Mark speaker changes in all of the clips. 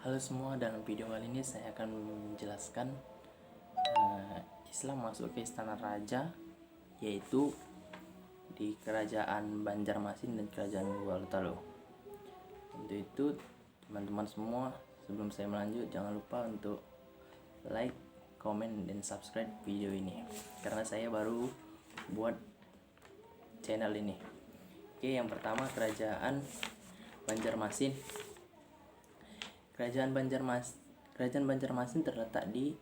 Speaker 1: Halo semua, dalam video kali ini saya akan menjelaskan Islam masuk ke istana raja, yaitu di kerajaan Banjarmasin dan kerajaan Gorontalo. Untuk itu teman-teman semua, sebelum saya melanjut jangan lupa untuk like, komen, dan subscribe video ini, karena saya baru buat channel ini. Oke, yang pertama kerajaan Banjarmasin. Kerajaan Banjarmasin terletak di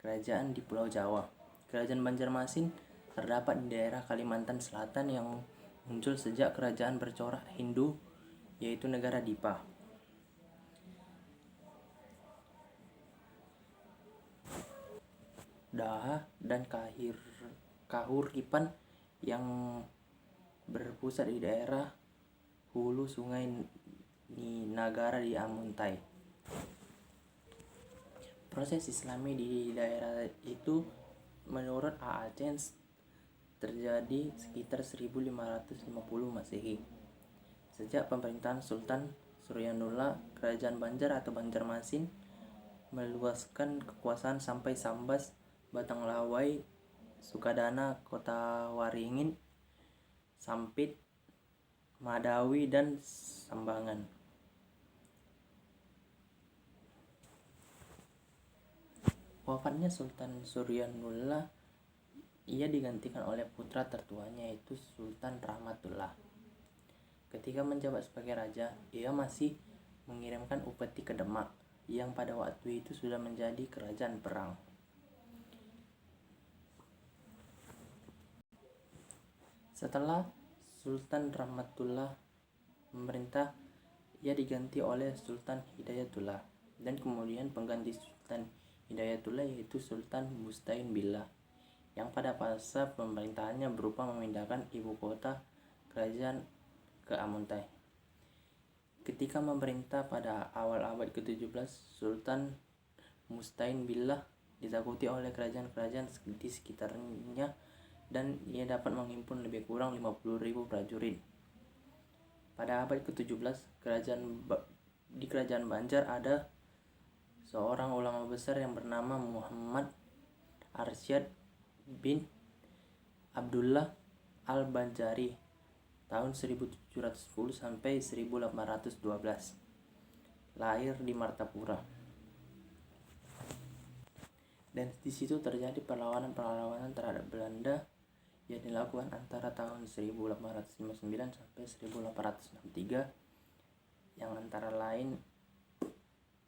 Speaker 1: kerajaan di Pulau Jawa. Kerajaan Banjarmasin terdapat di daerah Kalimantan Selatan yang muncul sejak kerajaan bercorak Hindu, yaitu negara Dipa. Daha dan Kahuripan yang berpusat di daerah hulu sungai Ninagara di Amuntai. Proses Islami di daerah itu menurut Aacens terjadi sekitar 1550 Masehi. Sejak pemerintahan Sultan Suryanullah, kerajaan Banjar atau Banjarmasin meluaskan kekuasaan sampai Sambas, Batanglawai, Sukadana, Kota Waringin, Sampit, Madawi, dan Sambangan. Wafatnya Sultan Suryanullah, ia digantikan oleh putra tertuanya, yaitu Sultan Rahmatullah. Ketika menjabat sebagai raja, ia masih mengirimkan upeti ke Demak, yang pada waktu itu sudah menjadi kerajaan perang. Setelah Sultan Rahmatullah memerintah, ia diganti oleh Sultan Hidayatullah, dan kemudian pengganti Sultan Hidayatullah yaitu Sultan Mustain Billah, yang pada masa pemerintahannya berupa memindahkan ibu kota kerajaan ke Amuntai. Ketika memerintah pada awal abad ke-17, Sultan Mustain Billah ditakuti oleh kerajaan-kerajaan di sekitarnya, dan ia dapat menghimpun lebih kurang 50.000 prajurit. Pada abad ke-17, di kerajaan Banjar ada seorang ulama besar yang bernama Muhammad Arsyad bin Abdullah Al-Banjari tahun 1710 sampai 1812. Lahir di Martapura. Dan di situ terjadi perlawanan terhadap Belanda yang dilakukan antara tahun 1859 sampai 1863, yang antara lain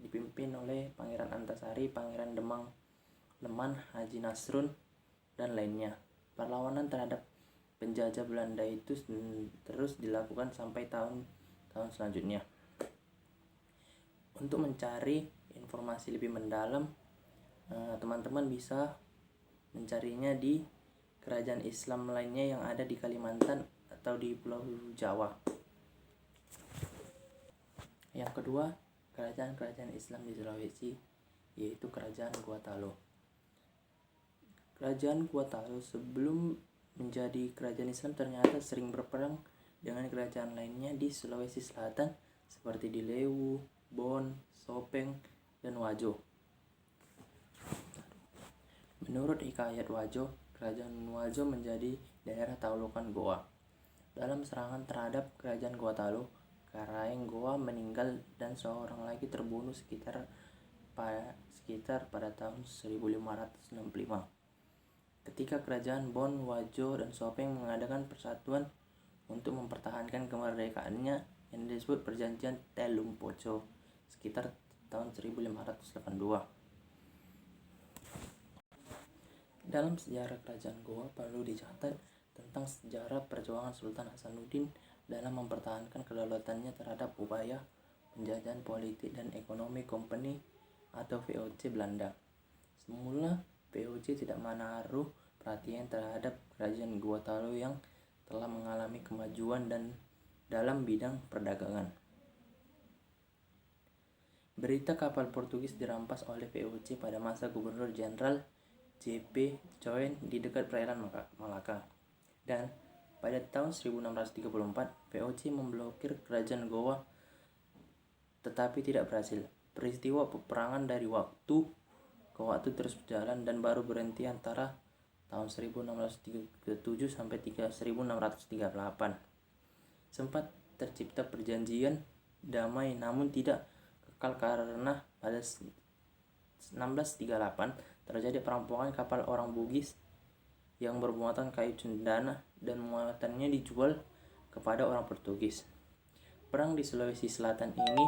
Speaker 1: dipimpin oleh Pangeran Antasari, Pangeran Demang Leman, Haji Nasrun, dan lainnya. Perlawanan terhadap penjajah Belanda itu terus dilakukan sampai tahun-tahun selanjutnya. Untuk mencari informasi lebih mendalam, teman-teman bisa mencarinya di kerajaan Islam lainnya yang ada di Kalimantan atau di Pulau Jawa. Yang kedua, kerajaan-kerajaan Islam di Sulawesi, yaitu kerajaan Gua Talo. Kerajaan Gua Talo sebelum menjadi kerajaan Islam ternyata sering berperang dengan kerajaan lainnya di Sulawesi Selatan seperti di Lewu, Bon, Sopeng, dan Wajo. Menurut Hikayat Wajo, kerajaan Wajo menjadi daerah taulukan Goa. Dalam serangan terhadap kerajaan Gua Talo, Karaeng Goa meninggal dan seorang lagi terbunuh sekitar pada tahun 1565. Ketika kerajaan Bon, Wajo, dan Sopeng mengadakan persatuan untuk mempertahankan kemerdekaannya yang disebut Perjanjian Telung Poco sekitar tahun 1582. Dalam sejarah kerajaan Goa perlu dicatat tentang sejarah perjuangan Sultan Hasanuddin dalam mempertahankan kedaulatannya terhadap upaya penjajahan politik dan ekonomi Kompeni atau VOC Belanda. Semula VOC tidak menaruh perhatian terhadap kerajaan Gua Talo yang telah mengalami kemajuan dan dalam bidang perdagangan. Berita kapal Portugis dirampas oleh VOC pada masa Gubernur Jenderal J.P. Coen di dekat perairan Malaka, dan pada tahun 1634 VOC memblokir kerajaan Goa tetapi tidak berhasil. peristiwa peperangan dari waktu ke waktu terus berjalan dan baru berhenti antara tahun 1637 sampai 1638. Sempat tercipta perjanjian damai namun tidak kekal karena pada 1638 terjadi perampokan kapal orang Bugis yang bermuatan kayu cendana dan muatannya dijual kepada orang Portugis. Perang di Sulawesi Selatan ini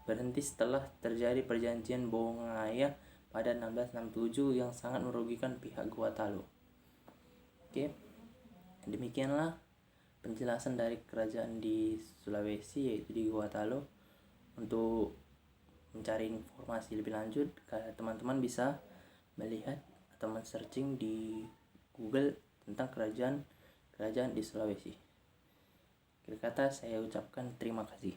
Speaker 1: berhenti setelah terjadi perjanjian Bongaya pada 1667 yang sangat merugikan pihak Gorontalo. Oke, demikianlah penjelasan dari kerajaan di Sulawesi, yaitu di Gorontalo. Untuk mencari informasi lebih lanjut, teman-teman bisa melihat atau men-searching di Google tentang kerajaan di Sulawesi. Akhir kata saya ucapkan terima kasih.